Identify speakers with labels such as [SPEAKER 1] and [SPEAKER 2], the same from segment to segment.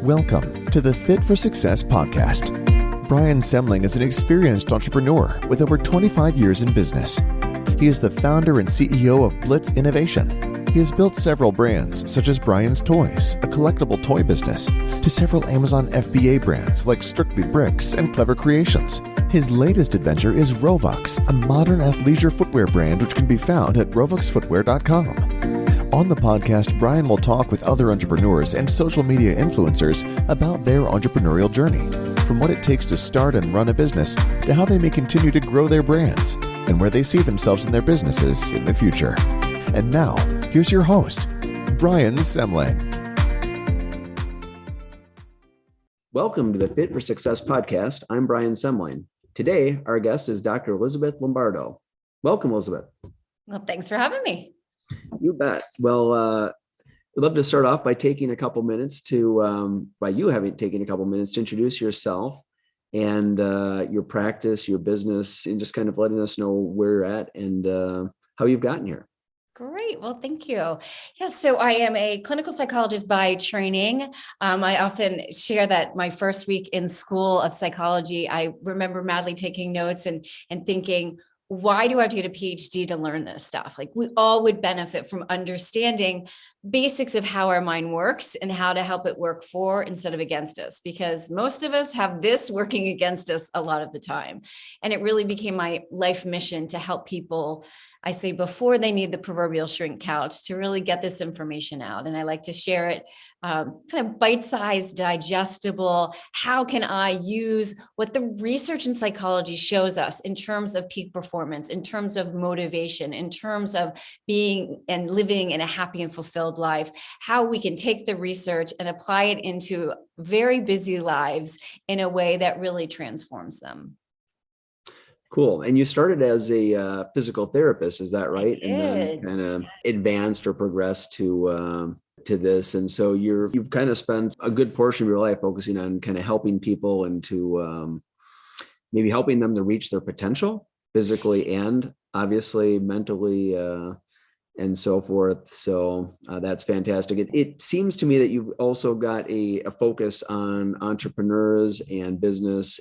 [SPEAKER 1] Welcome to the Fit for Success podcast. Brian Semling is an experienced entrepreneur with over 25 years in business. He is the founder and CEO of Blitz Innovation. He has built several brands such as Brian's Toys, a collectible toy business, to several Amazon FBA brands like Strictly Bricks and Clever Creations. His latest adventure is Rovux, a modern athleisure footwear brand which can be found at rovuxfootwear.com. On the podcast, Brian will talk with other entrepreneurs and social media influencers about their entrepreneurial journey, from what it takes to start and run a business to how they may continue to grow their brands and where they see themselves in their businesses in the future. And now, here's your host, Brian Semling.
[SPEAKER 2] Welcome to the Fit for Success podcast. I'm Brian Semling. Today, our guest is Dr. Elizabeth Lombardo. Welcome, Elizabeth.
[SPEAKER 3] Well, thanks for having me.
[SPEAKER 2] You bet. Well, I'd love to start off by taking a couple minutes to, by you having taken a couple minutes to introduce yourself and your practice, your business, and just kind of letting us know where you're at and how you've gotten here.
[SPEAKER 3] Great. Well, thank you. Yes. So I am a clinical psychologist by training. I often share that my first week in school of psychology, I remember madly taking notes and thinking, why do I have to get a PhD to learn this stuff? Like, we all would benefit from understanding basics of how our mind works and how to help it work for instead of against us, because most of us have this working against us a lot of the time. And it really became my life mission to help people, I say, before they need the proverbial shrink couch, to really get this information out. And I like to share it kind of bite-sized, digestible. How can I use what the research in psychology shows us in terms of peak performance, in terms of motivation, in terms of being and living in a happy and fulfilled life, how we can take the research and apply it into very busy lives in a way that really transforms them.
[SPEAKER 2] Cool. And you started as a physical therapist, is that right?
[SPEAKER 3] I
[SPEAKER 2] And then
[SPEAKER 3] did.
[SPEAKER 2] kind of advanced or progressed to this. And so you've kind of spent a good portion of your life focusing on kind of helping people and to maybe helping them to reach their potential physically and obviously mentally and so forth. So that's fantastic. It seems to me that you've also got a focus on entrepreneurs and business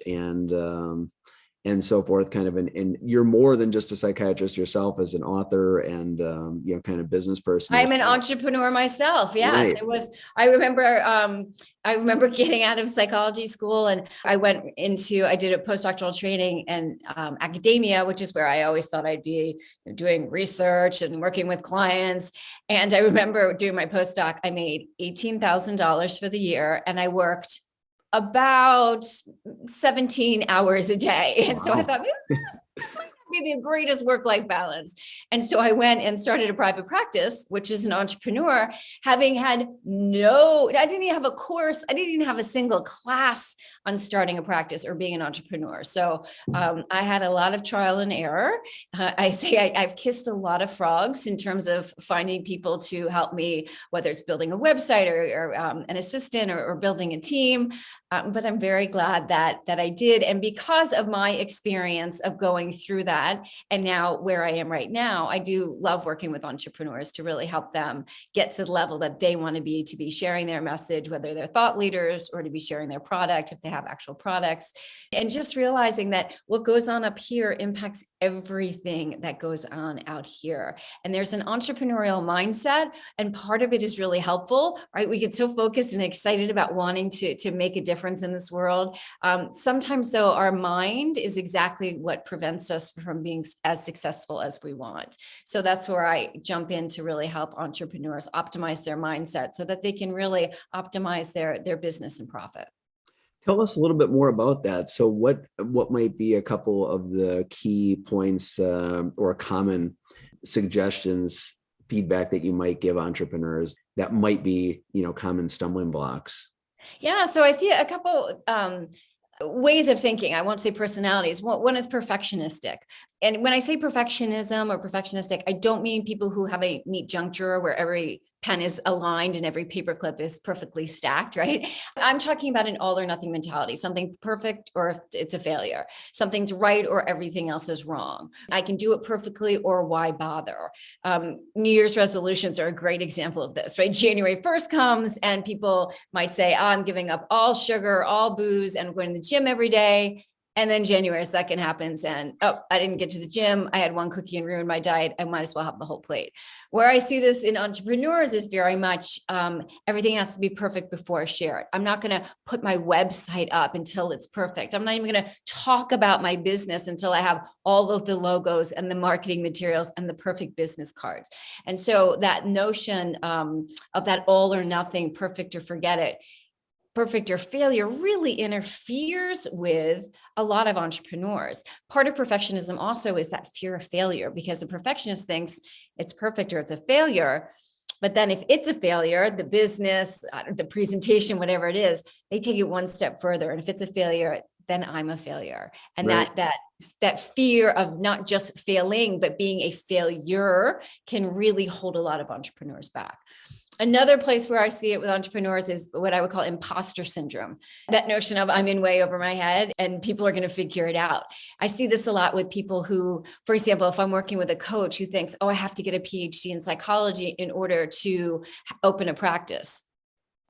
[SPEAKER 2] and so forth, kind of, and you're more than just a psychiatrist yourself as an author and, kind of business person.
[SPEAKER 3] I'm an entrepreneur myself. Yes,
[SPEAKER 2] Right.
[SPEAKER 3] it was. I remember getting out of psychology school and I did a postdoctoral training in academia, which is where I always thought I'd be doing research and working with clients. And I remember doing my postdoc, I made $18,000 for the year and I worked about 17 hours a day. And so I thought, this might be the greatest work-life balance. And so I went and started a private practice, which is an entrepreneur, having had I didn't even have a course. I didn't even have a single class on starting a practice or being an entrepreneur. So I had a lot of trial and error. I've kissed a lot of frogs in terms of finding people to help me, whether it's building a website or an assistant or building a team. But I'm very glad that I did. And because of my experience of going through that, and now where I am right now, I do love working with entrepreneurs to really help them get to the level that they want to be sharing their message, whether they're thought leaders or to be sharing their product, if they have actual products, and just realizing that what goes on up here impacts everything that goes on out here. And there's an entrepreneurial mindset, and part of it is really helpful, right? We get so focused and excited about wanting to make a difference in this world. Sometimes though, our mind is exactly what prevents us from being as successful as we want. So that's where I jump in to really help entrepreneurs optimize their mindset so that they can really optimize their business and profit.
[SPEAKER 2] Tell us a little bit more about that. So what might be a couple of the key points or common suggestions, feedback that you might give entrepreneurs that might be, common stumbling blocks?
[SPEAKER 3] Yeah, so I see a couple ways of thinking. I won't say personalities. One is perfectionistic. and when I say perfectionism or perfectionistic, I don't mean people who have a neat junk drawer where every pen is aligned and every paperclip is perfectly stacked, right? I'm talking about an all or nothing mentality, something perfect or if it's a failure, something's right or everything else is wrong. I can do it perfectly or why bother? New Year's resolutions are a great example of this, right? January 1st comes and people might say, oh, I'm giving up all sugar, all booze, and I'm going to the gym every day. And then January 2nd happens and, oh, I didn't get to the gym. I had one cookie and ruined my diet. I might as well have the whole plate. Where I see this in entrepreneurs is very much everything has to be perfect before I share it. I'm not going to put my website up until it's perfect. I'm not even going to talk about my business until I have all of the logos and the marketing materials and the perfect business cards. And so that notion of that all or nothing, perfect or forget it, perfect or failure really interferes with a lot of entrepreneurs. Part of perfectionism also is that fear of failure, because the perfectionist thinks it's perfect or it's a failure. But then if it's a failure, the business, the presentation, whatever it is, they take it one step further. And if it's a failure, then I'm a failure. And
[SPEAKER 2] Right.
[SPEAKER 3] that fear of not just failing, but being a failure can really hold a lot of entrepreneurs back. Another place where I see it with entrepreneurs is what I would call imposter syndrome. That notion of I'm in way over my head and people are going to figure it out. I see this a lot with people who, for example, if I'm working with a coach who thinks, oh, I have to get a PhD in psychology in order to open a practice.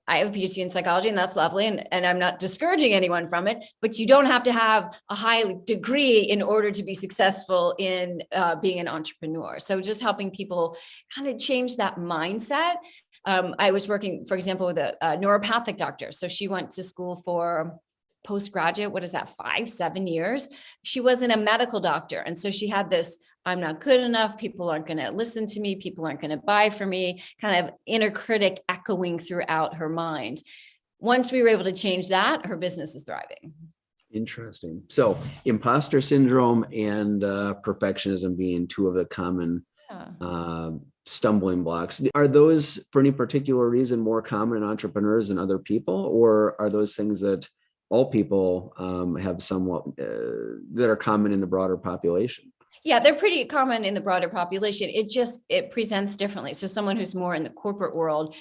[SPEAKER 3] I have a PhD in psychology and that's lovely. And I'm not discouraging anyone from it, but you don't have to have a high degree in order to be successful in being an entrepreneur. So just helping people kind of change that mindset. I was working, for example, with a neuropathic doctor. So she went to school for postgraduate, what is that, 5-7 years? She wasn't a medical doctor. And so she had this, I'm not good enough. People aren't going to listen to me. People aren't going to buy from me, kind of inner critic echoing throughout her mind. Once we were able to change that, her business is thriving.
[SPEAKER 2] Interesting. So imposter syndrome and perfectionism being two of the common stumbling blocks. Are those for any particular reason more common in entrepreneurs than other people, or are those things that all people have somewhat that are common in the broader population?
[SPEAKER 3] Yeah, they're pretty common in the broader population. It presents differently. So someone who's more in the corporate world,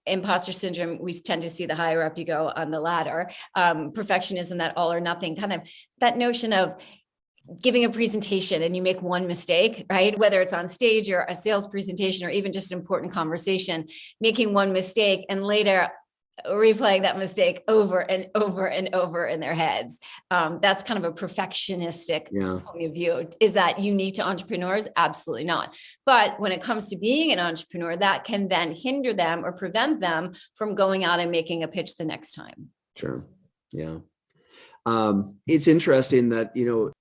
[SPEAKER 3] imposter syndrome, we tend to see the higher up you go on the ladder. Perfectionism, that all or nothing, kind of that notion of giving a presentation and you make one mistake, right? Whether it's on stage or a sales presentation or even just an important conversation, making one mistake and later replaying that mistake over and over and over in their heads. That's kind of a perfectionistic point of view. Is that unique to entrepreneurs? Absolutely not. But when it comes to being an entrepreneur, that can then hinder them or prevent them from going out and making a pitch the next time.
[SPEAKER 2] Sure. Yeah. It's interesting that,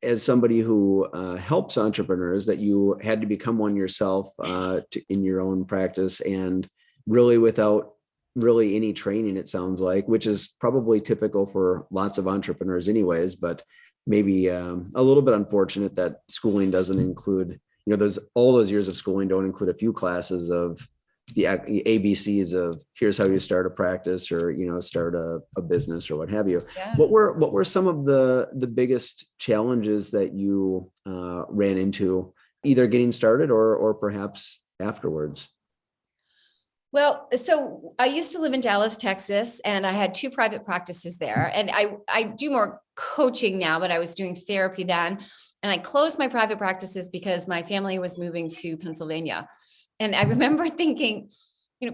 [SPEAKER 2] as somebody who helps entrepreneurs, that you had to become one yourself in your own practice, and really without really any training, it sounds like, which is probably typical for lots of entrepreneurs anyways, but maybe a little bit unfortunate that schooling doesn't include, all those years of schooling don't include a few classes of the ABCs of here's how you start a practice or, start a business or what have you. Yeah. What were some of the biggest challenges that you ran into either getting started or perhaps afterwards?
[SPEAKER 3] Well, so I used to live in Dallas, Texas, and I had 2 private practices there. And I do more coaching now, but I was doing therapy then. And I closed my private practices because my family was moving to Pennsylvania. And I remember thinking,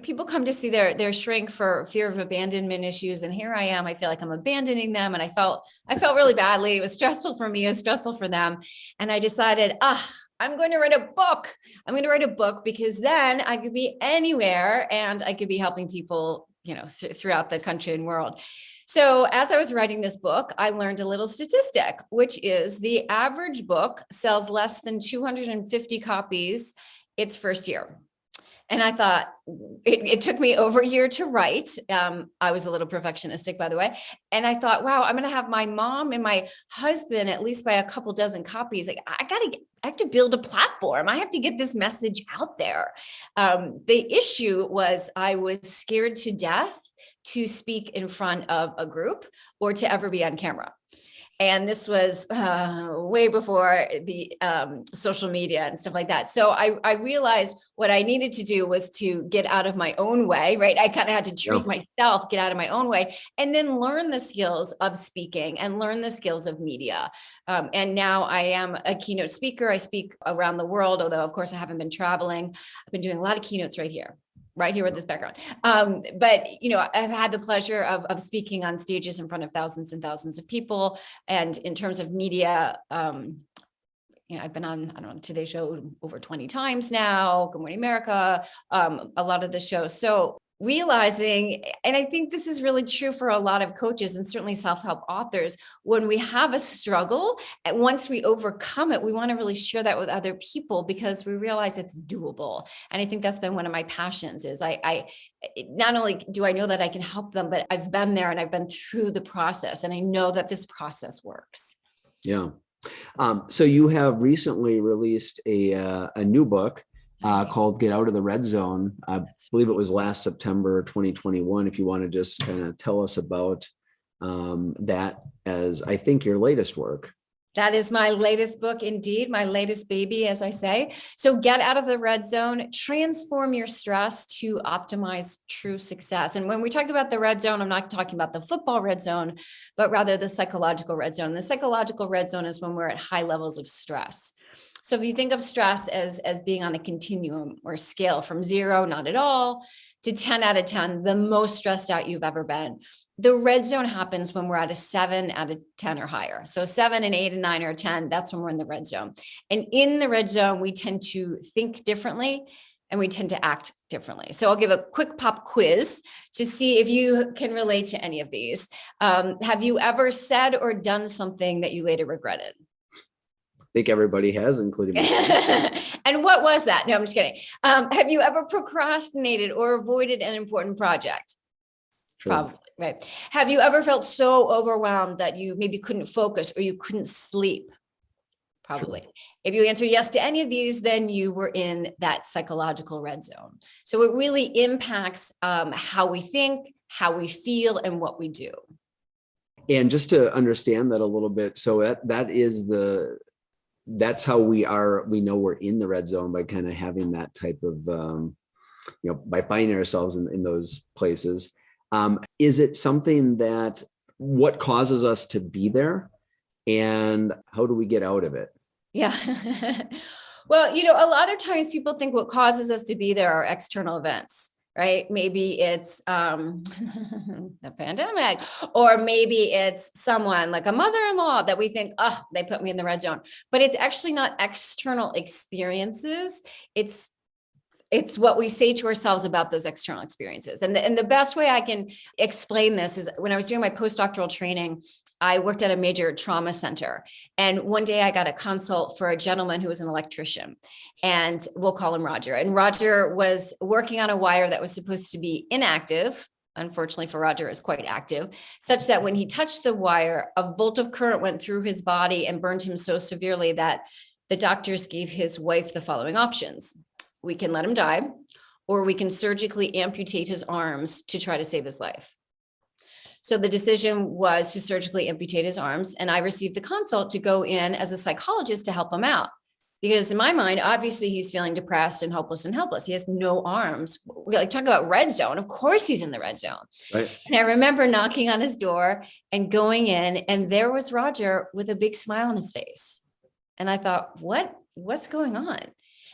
[SPEAKER 3] people come to see their shrink for fear of abandonment issues. And here I am, I feel like I'm abandoning them. And I felt really badly. It was stressful for me, it was stressful for them. And I decided, I'm going to write a book. I'm going to write a book because then I could be anywhere and I could be helping people, throughout the country and world. So as I was writing this book, I learned a little statistic, which is the average book sells less than 250 copies its first year. And I thought it took me over a year to write. I was a little perfectionistic, by the way. And I thought, wow, I'm going to have my mom and my husband at least buy a couple dozen copies. Like, I have to build a platform. I have to get this message out there. The issue was I was scared to death to speak in front of a group or to ever be on camera. And this was way before the social media and stuff like that. So I realized what I needed to do was to get out of my own way, right? I kind of had to treat myself, get out of my own way, and then learn the skills of speaking and learn the skills of media. And now I am a keynote speaker. I speak around the world, although of course I haven't been traveling. I've been doing a lot of keynotes right here with this background. But, I've had the pleasure of speaking on stages in front of thousands and thousands of people. And in terms of media, I've been on, Today Show over 20 times now, Good Morning America, a lot of the shows. So realizing, and I think this is really true for a lot of coaches and certainly self-help authors, when we have a struggle, and once we overcome it, we want to really share that with other people because we realize it's doable. And I think that's been one of my passions is I not only do I know that I can help them, but I've been there and I've been through the process and I know that this process works.
[SPEAKER 2] Yeah. So you have recently released a new book called Get Out of the Red Zone. I believe it was last September 2021. If you want to just kind of tell us about that, as I think your latest work.
[SPEAKER 3] That is my latest book, indeed, my latest baby, as I say. So Get Out of the Red Zone, transform your stress to optimize true success. And when we talk about the red zone, I'm not talking about the football red zone, but rather the psychological red zone. The psychological red zone is when we're at high levels of stress. So if you think of stress as being on a continuum or scale from 0, not at all, to 10 out of 10, the most stressed out you've ever been. The red zone happens when we're at a 7 out of 10 or higher. So 7 and 8 and 9 or 10, that's when we're in the red zone. And in the red zone, we tend to think differently and we tend to act differently. So I'll give a quick pop quiz to see if you can relate to any of these. Have you ever said or done something that you later regretted?
[SPEAKER 2] I think everybody has, including me.
[SPEAKER 3] And what was that? No, I'm just kidding. Have you ever procrastinated or avoided an important project? Sure. Probably, right. Have you ever felt so overwhelmed that you maybe couldn't focus or you couldn't sleep? Probably. Sure. If you answer yes to any of these, then you were in that psychological red zone. So it really impacts how we think, how we feel, and what we do.
[SPEAKER 2] And just to understand that a little bit, so that's how we know we're in the red zone, by kind of having that type of, by finding ourselves in those places. Is it something what causes us to be there, and how do we get out of it?
[SPEAKER 3] Yeah. Well, a lot of times people think what causes us to be there are external events, right? Maybe it's the pandemic, or maybe it's someone like a mother-in-law that we think, oh, they put me in the red zone. But it's actually not external experiences. It's what we say to ourselves about those external experiences. And the best way I can explain this is when I was doing my postdoctoral training, I worked at a major trauma center. And one day I got a consult for a gentleman who was an electrician, and we'll call him Roger. And Roger was working on a wire that was supposed to be inactive. Unfortunately for Roger, it was quite active, such that when he touched the wire, a volt of current went through his body and burned him so severely that the doctors gave his wife the following options. We can let him die, or we can surgically amputate his arms to try to save his life. So the decision was to surgically amputate his arms. And I received the consult to go in as a psychologist to help him out. Because in my mind, obviously he's feeling depressed and hopeless and helpless. He has no arms. We talk about red zone. Of course he's in the red zone. Right. And I remember knocking on his door and going in, and there was Roger with a big smile on his face. And I thought, what's going on?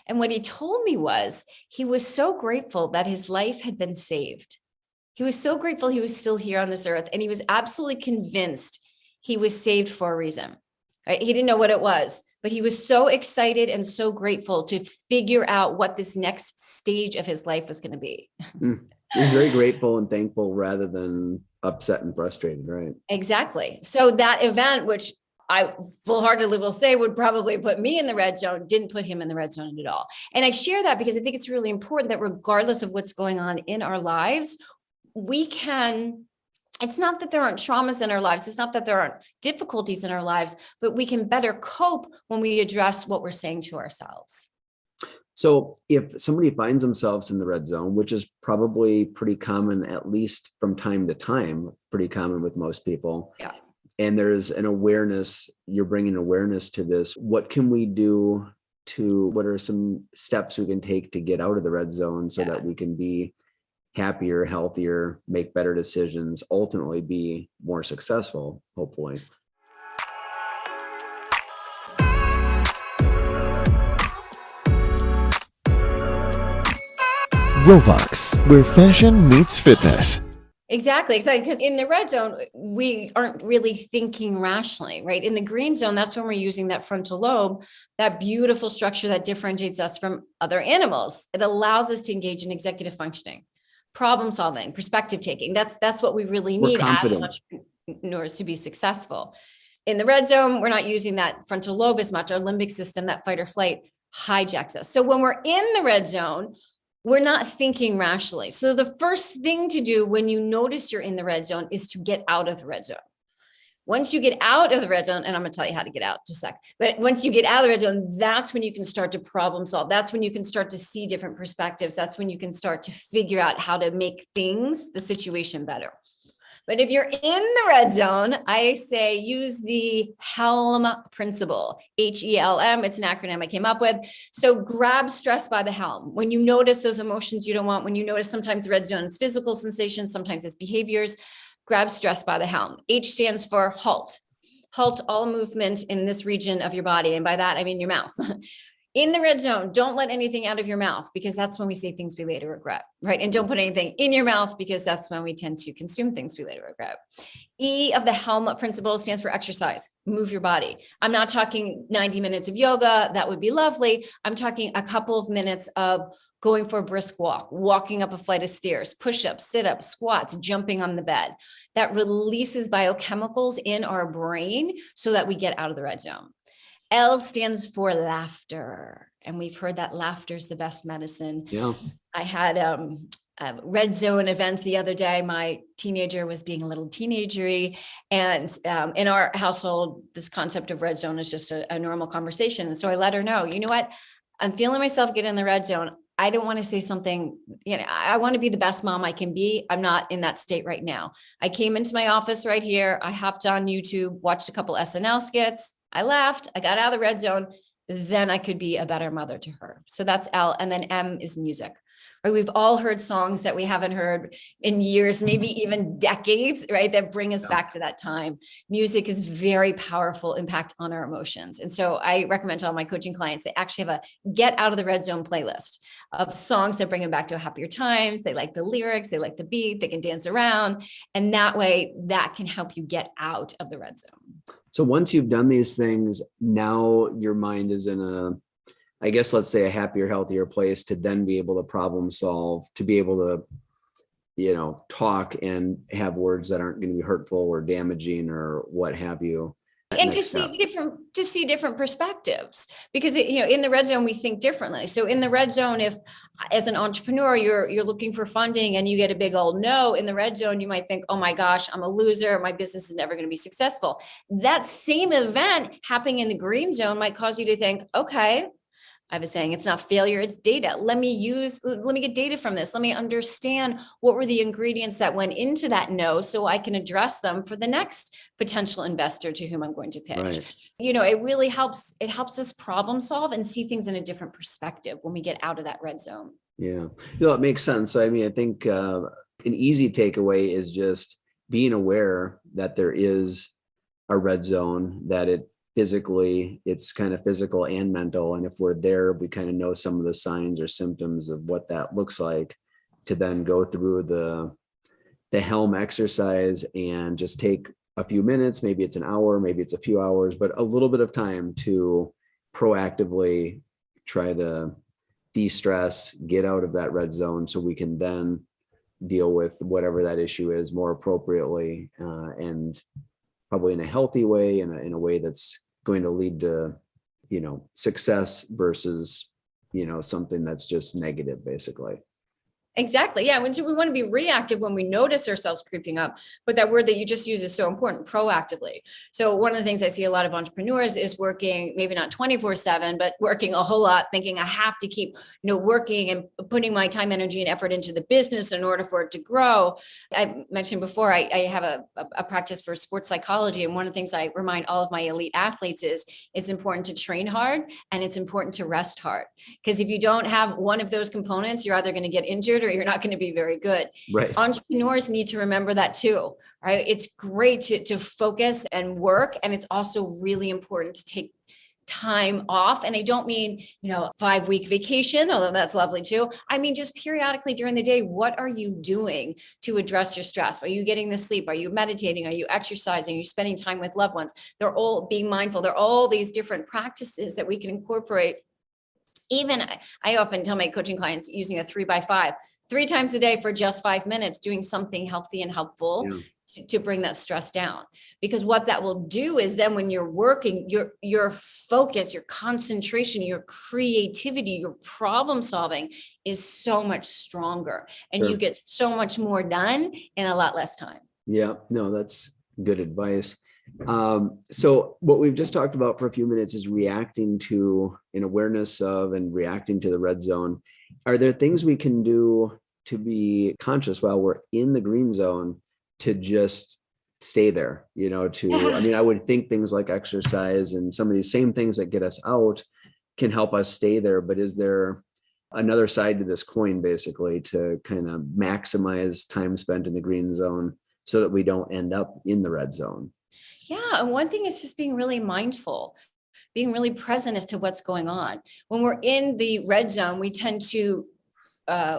[SPEAKER 3] And what he told me was he was so grateful that his life had been saved. He was so grateful he was still here on this earth. And he was absolutely convinced he was saved for a reason. Right? He didn't know what it was, but he was so excited and so grateful to figure out what this next stage of his life was going to be.
[SPEAKER 2] He's very grateful and thankful rather than upset and frustrated, right?
[SPEAKER 3] Exactly. So that event, which I full-heartedly will say would probably put me in the red zone, didn't put him in the red zone at all. And I share that because I think it's really important that regardless of what's going on in our lives, it's not that there aren't traumas in our lives. It's not that there aren't difficulties in our lives, but we can better cope when we address what we're saying to ourselves.
[SPEAKER 2] So if somebody finds themselves in the red zone, which is probably pretty common, at least from time to time, pretty common with most people.
[SPEAKER 3] Yeah.
[SPEAKER 2] and there's an awareness, you're bringing awareness to this. What can we do what are some steps we can take to get out of the red zone so that we can be happier, healthier, make better decisions, ultimately be more successful, hopefully?
[SPEAKER 1] Rovox, where fashion meets fitness.
[SPEAKER 3] Exactly. Because in the red zone, we aren't really thinking rationally, right? In the green zone, that's when we're using that frontal lobe, that beautiful structure that differentiates us from other animals. It allows us to engage in executive functioning, problem solving, perspective taking. That's what we really need as entrepreneurs to be successful. In the red zone, we're not using that frontal lobe as much. Our limbic system, that fight or flight, hijacks us. So when we're in the red zone, we're not thinking rationally. So the first thing to do when you notice you're in the red zone is to get out of the red zone. Once you get out of the red zone, and I'm going to tell you how to get out just a sec, but once you get out of the red zone, that's when you can start to problem solve. That's when you can start to see different perspectives. That's when you can start to figure out how to make the situation better. But if you're in the red zone, I say use the HELM principle, HELM. It's an acronym I came up with. So grab stress by the helm. When you notice those emotions you don't want, when you notice sometimes the red zone is physical sensations, sometimes it's behaviors, grab stress by the helm. H stands for halt. Halt all movement in this region of your body. And by that, I mean your mouth. In the red zone, don't let anything out of your mouth because that's when we say things we later regret, right? And don't put anything in your mouth because that's when we tend to consume things we later regret. E of the HELM principle stands for exercise. Move your body. I'm not talking 90 minutes of yoga. That would be lovely. I'm talking a couple of minutes of going for a brisk walk, walking up a flight of stairs, push-ups, sit-ups, squats, jumping on the bed. That releases biochemicals in our brain so that we get out of the red zone. L stands for laughter. And we've heard that laughter is the best medicine.
[SPEAKER 2] Yeah.
[SPEAKER 3] I had a red zone event the other day. My teenager was being a little teenagery. And in our household, this concept of red zone is just a normal conversation. And so I let her know, you know what? I'm feeling myself get in the red zone. I don't want to say something, I want to be the best mom I can be. I'm not in that state right now. I came into my office right here. I hopped on YouTube, watched a couple SNL skits. I laughed, I got out of the red zone, then I could be a better mother to her. So that's L. And then M is music. Right? We've all heard songs that we haven't heard in years, maybe even decades, right? That bring us back to that time. Music is very powerful impact on our emotions. And so I recommend to all my coaching clients, they actually have a get out of the red zone playlist of songs that bring them back to happier times. They like the lyrics, they like the beat, they can dance around. And that way that can help you get out of the red zone.
[SPEAKER 2] So once you've done these things, now your mind is in I guess, let's say a happier, healthier place to then be able to problem solve, to be able to, talk and have words that aren't going to be hurtful or damaging or what have you.
[SPEAKER 3] And to see different perspectives, because in the red zone we think differently. So in the red zone, if as an entrepreneur you're looking for funding and you get a big old no in the red zone, you might think, oh my gosh, I'm a loser. My business is never going to be successful. That same event happening in the green zone might cause you to think, okay, I was saying it's not failure, it's data. Let me get data from this. Let me understand what were the ingredients that went into that no, so I can address them for the next potential investor to whom I'm going to pitch. Right. It really helps. It helps us problem solve and see things in a different perspective when we get out of that red zone. Yeah.
[SPEAKER 2] It makes sense. I mean, I think an easy takeaway is just being aware that there is a red zone, that it's kind of physical and mental. And if we're there, we kind of know some of the signs or symptoms of what that looks like, to then go through the helm exercise and just take a few minutes, maybe it's an hour, maybe it's a few hours, but a little bit of time to proactively try to de-stress, get out of that red zone so we can then deal with whatever that issue is more appropriately, and probably in a healthy way, in a way that's going to lead to, success versus, something that's just negative, basically.
[SPEAKER 3] Exactly. Yeah. So we want to be reactive when we notice ourselves creeping up, but that word that you just used is so important, proactively. So one of the things I see a lot of entrepreneurs is working, maybe not 24/7, but working a whole lot, thinking I have to keep, working and putting my time, energy, and effort into the business in order for it to grow. I mentioned before, I have a practice for sports psychology. And one of the things I remind all of my elite athletes is it's important to train hard and it's important to rest hard. Because if you don't have one of those components, you're either going to get injured or you're not going to be very good.
[SPEAKER 2] Right.
[SPEAKER 3] Entrepreneurs need to remember that too, right? It's great to focus and work. And it's also really important to take time off. And I don't mean, 5-week vacation, although that's lovely too. I mean, just periodically during the day, what are you doing to address your stress? Are you getting the sleep? Are you meditating? Are you exercising? Are you spending time with loved ones? They're all being mindful. They're all these different practices that we can incorporate. Even I often tell my coaching clients using a 3x5, 3 times a day for just 5 minutes, doing something healthy and helpful to bring that stress down. Because what that will do is then when you're working, your focus, your concentration, your creativity, your problem solving is so much stronger, and you get so much more done in a lot less time.
[SPEAKER 2] Yeah, no, that's good advice. So what we've just talked about for a few minutes is reacting to an awareness of and reacting to the red zone. Are there things we can do to be conscious while we're in the green zone to just stay there? I would think things like exercise and some of these same things that get us out can help us stay there. But is there another side to this coin, basically, to kind of maximize time spent in the green zone so that we don't end up in the red zone?
[SPEAKER 3] Yeah. And one thing is just being really mindful, being really present as to what's going on. When we're in the red zone, we tend to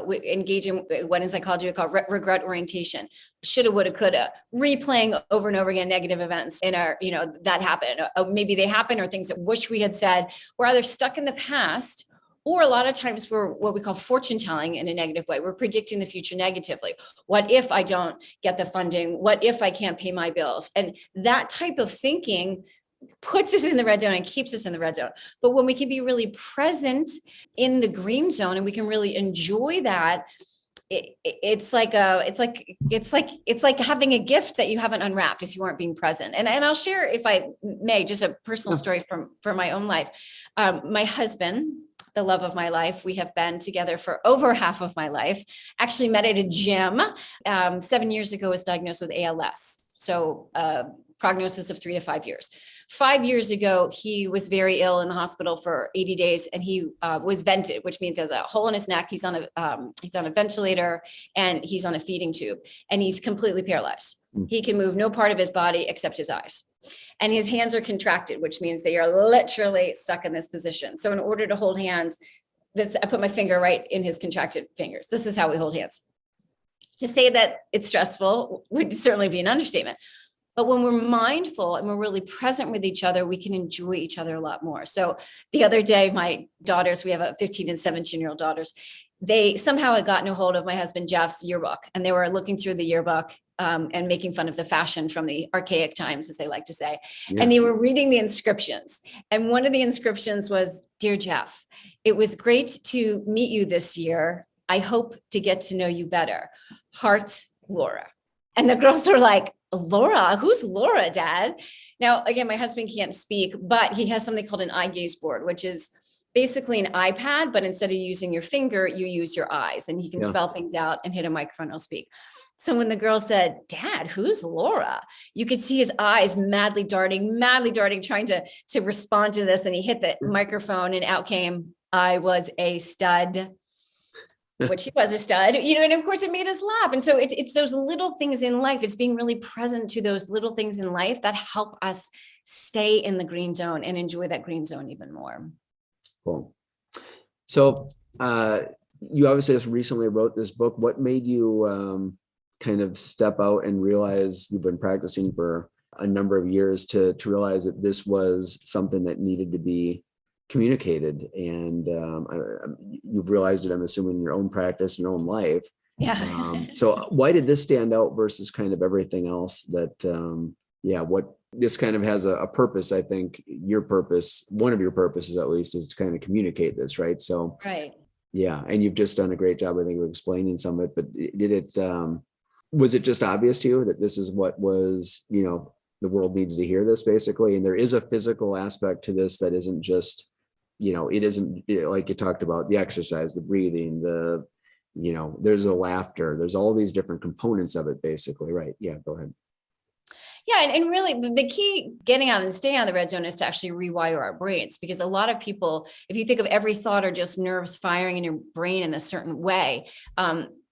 [SPEAKER 3] we engage in what in psychology we call regret orientation. Shoulda, woulda, coulda, replaying over and over again negative events in our, that happened. Maybe they happen, or things that wish we had said. We're either stuck in the past, or a lot of times we're what we call fortune telling in a negative way. We're predicting the future negatively. What if I don't get the funding? What if I can't pay my bills? And that type of thinking puts us in the red zone and keeps us in the red zone. But when we can be really present in the green zone and we can really enjoy that, it's like having a gift that you haven't unwrapped if you aren't being present. And I'll share, if I may, just a personal story from my own life. My husband, the love of my life, we have been together for over half of my life. Actually met at a gym. 7 years ago, was diagnosed with ALS. So prognosis of 3 to 5 years. 5 years ago, he was very ill in the hospital for 80 days, and he was vented, which means he has a hole in his neck. He's on a ventilator, and he's on a feeding tube, and he's completely paralyzed. He can move no part of his body except his eyes. And his hands are contracted, which means they are literally stuck in this position. So in order to hold hands, I put my finger right in his contracted fingers. This is how we hold hands. To say that it's stressful would certainly be an understatement. But when we're mindful and we're really present with each other, we can enjoy each other a lot more. So the other day, my daughters, we have a 15 and 17-year-old daughters, they somehow had gotten a hold of my husband Jeff's yearbook, and they were looking through the yearbook and making fun of the fashion from the archaic times, as they like to say. Yeah. And they were reading the inscriptions. And one of the inscriptions was, "Dear Jeff, it was great to meet you this year. I hope to get to know you better. Heart, Laura." And the girls were like, "Laura? Who's Laura, Dad?" Now, again, my husband can't speak, but he has something called an eye gaze board, which is basically an iPad, but instead of using your finger, you use your eyes, and he can spell things out and hit a microphone, he'll speak. So when the girl said, "Dad, who's Laura?" you could see his eyes madly darting, trying to respond to this. And he hit the microphone, and out came, "I was a stud." Which he was a stud, and of course it made us laugh. And so it's those little things in life. It's being really present to those little things in life that help us stay in the green zone and enjoy that green zone even more.
[SPEAKER 2] Cool. So you obviously just recently wrote this book. What made you kind of step out and realize you've been practicing for a number of years to realize that this was something that needed to be communicated, and you've realized it, I'm assuming, in your own practice, in your own life.
[SPEAKER 3] Yeah.
[SPEAKER 2] So why did this stand out versus kind of everything else that, what this kind of has a purpose? I think your purpose, one of your purposes at least, is to kind of communicate this, right? So
[SPEAKER 3] right.
[SPEAKER 2] Yeah. And you've just done a great job, I think, of explaining some of it, but was it just obvious to you that this is what was, the world needs to hear this basically? And there is a physical aspect to this that isn't just, it isn't like you talked about the exercise, the breathing, there's a laughter, there's all these different components of it basically, right? Yeah, go ahead.
[SPEAKER 3] Yeah. And really the key getting out and staying out of the red zone is to actually rewire our brains, because a lot of people, if you think of every thought are just nerves firing in your brain in a certain way,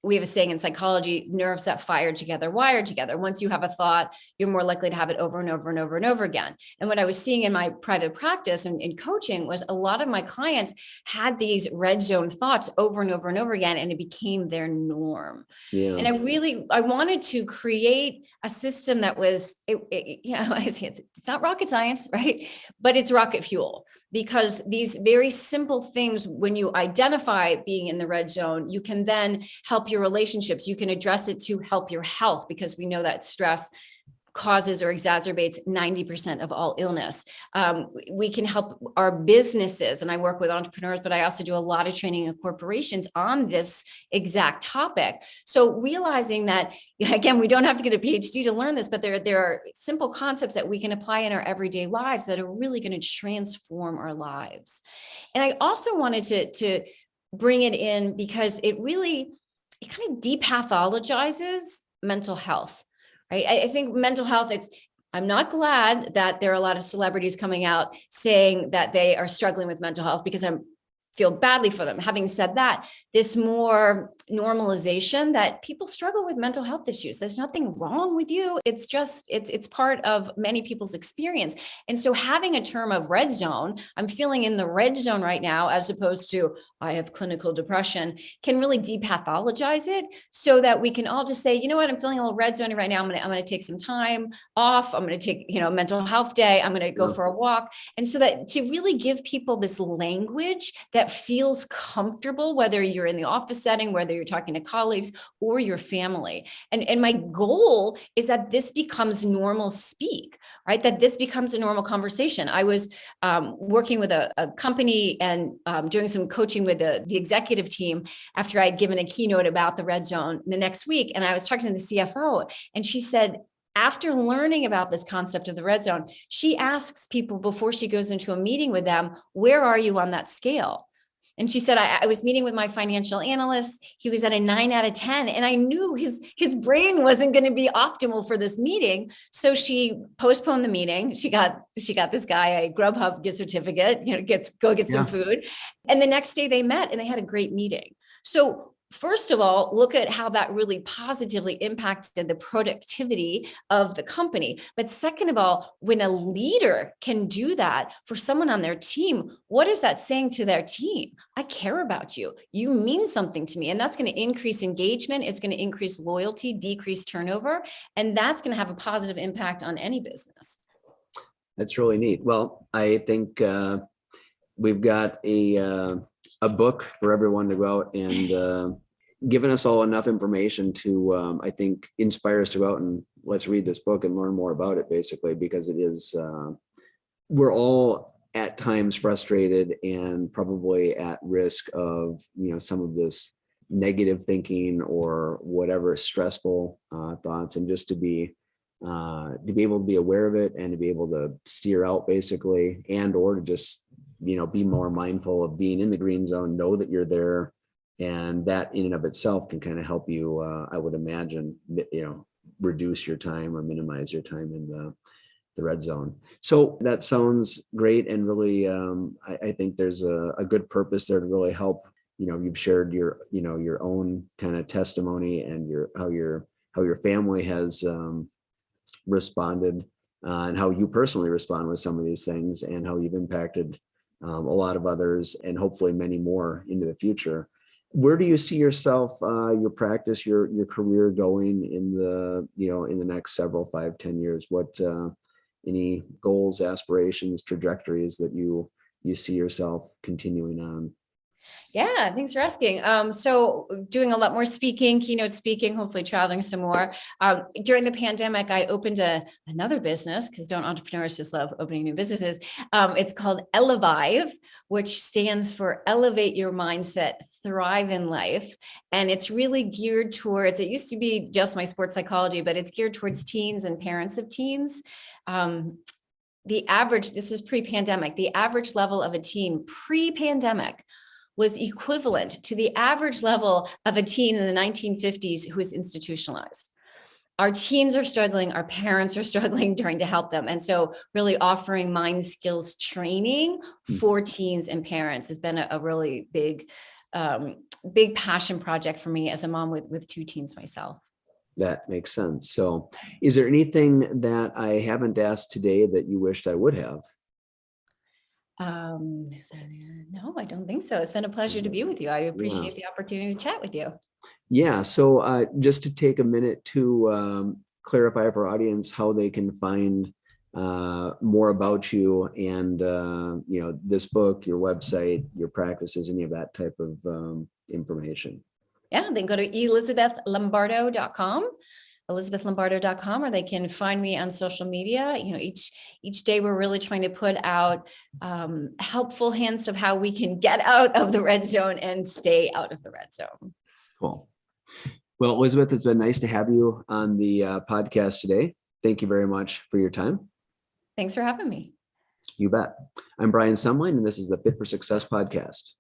[SPEAKER 3] we have a saying in psychology, nerves that fire together, wire together. Once you have a thought, you're more likely to have it over and over and over and over again. And what I was seeing in my private practice and in coaching was a lot of my clients had these red zone thoughts over and over and over again, and it became their norm.
[SPEAKER 2] Yeah.
[SPEAKER 3] And I wanted to create a system that was, it's not rocket science, right? But it's rocket fuel, because these very simple things, when you identify being in the red zone, you can then help your relationships. You can address it to help your health, because we know that stress causes or exacerbates 90% of all illness. We can help our businesses, and I work with entrepreneurs, but I also do a lot of training in corporations on this exact topic. So realizing that, again, we don't have to get a PhD to learn this, but there are simple concepts that we can apply in our everyday lives that are really going to transform our lives. And I also wanted to bring it in because it kind of depathologizes mental health. Right? I think mental health, I'm not glad that there are a lot of celebrities coming out saying that they are struggling with mental health, because I feel badly for them. Having said that, this more normalization that people struggle with mental health issues. There's nothing wrong with you. It's just, it's part of many people's experience. And so having a term of red zone, I'm feeling in the red zone right now, as opposed to I have clinical depression, can really depathologize it, so that we can all just say, you know what, I'm feeling a little red zone right now. I'm going to take some time off. I'm going to take, mental health day. I'm going to go for a walk. And so that to really give people this language that feels comfortable, whether you're in the office setting, whether you're talking to colleagues or your family. And my goal is that this becomes normal speak, right? That this becomes a normal conversation. I was working with a company and doing some coaching with the executive team after I'd given a keynote about the red zone the next week. And I was talking to the CFO, and she said, after learning about this concept of the red zone, she asks people before she goes into a meeting with them, where are you on that scale? And she said, I was meeting with my financial analyst. He was at a 9 out of 10. And I knew his brain wasn't going to be optimal for this meeting. So she postponed the meeting. She got this guy a Grubhub gift certificate, go get some food. And the next day they met and they had a great meeting. So first of all, look at how that really positively impacted the productivity of the company. But second of all, when a leader can do that for someone on their team, what is that saying to their team? I care about you. You mean something to me. And that's going to increase engagement. It's going to increase loyalty, decrease turnover. And that's going to have a positive impact on any business.
[SPEAKER 2] That's really neat. Well, I think we've got a book for everyone to go out and given us all enough information to, I think, inspire us to go out and let's read this book and learn more about it, basically, because it is, we're all at times frustrated and probably at risk of, some of this negative thinking or whatever stressful thoughts, and just to be able to be aware of it and to be able to steer out, basically, and or to just be more mindful of being in the green zone, know that you're there, and that in and of itself can kind of help you, I would imagine, reduce your time or minimize your time in the red zone. So that sounds great, and really I think there's a good purpose there to really help. You've shared your your own kind of testimony and how your family has responded, and how you personally respond with some of these things, and how you've impacted a lot of others, and hopefully many more into the future. Where do you see yourself, your practice, your career going in the next several 5, 10 years? What any goals, aspirations, trajectories that you see yourself continuing on?
[SPEAKER 3] Yeah, thanks for asking. So doing a lot more speaking, keynote speaking, hopefully traveling some more. During the pandemic, I opened another business, because don't entrepreneurs just love opening new businesses? It's called Elevive, which stands for Elevate Your Mindset, Thrive in Life. And it's really geared towards, it used to be just my sports psychology, but it's geared towards teens and parents of teens. The average, this is pre-pandemic, the average level of a teen pre-pandemic was equivalent to the average level of a teen in the 1950s who was institutionalized. Our teens are struggling, our parents are struggling, trying to help them. And so really offering mind skills training for teens and parents has been a really big passion project for me as a mom with two teens myself.
[SPEAKER 2] That makes sense. So is there anything that I haven't asked today that you wished I would have?
[SPEAKER 3] No, I don't think so. It's been a pleasure to be with you. I appreciate the opportunity to chat with you.
[SPEAKER 2] Yeah. So just to take a minute to clarify for our audience how they can find more about you and, this book, your website, your practices, any of that type of information.
[SPEAKER 3] Yeah, they can go to elizabethlombardo.com. elizabethlombardo.com, or they can find me on social media. Each day we're really trying to put out helpful hints of how we can get out of the red zone and stay out of the red zone.
[SPEAKER 2] Cool. Well, Elizabeth, it's been nice to have you on the podcast today. Thank you very much for your time.
[SPEAKER 3] Thanks for having me.
[SPEAKER 2] You bet. I'm Brian Semling, and this is the Fit for Success podcast.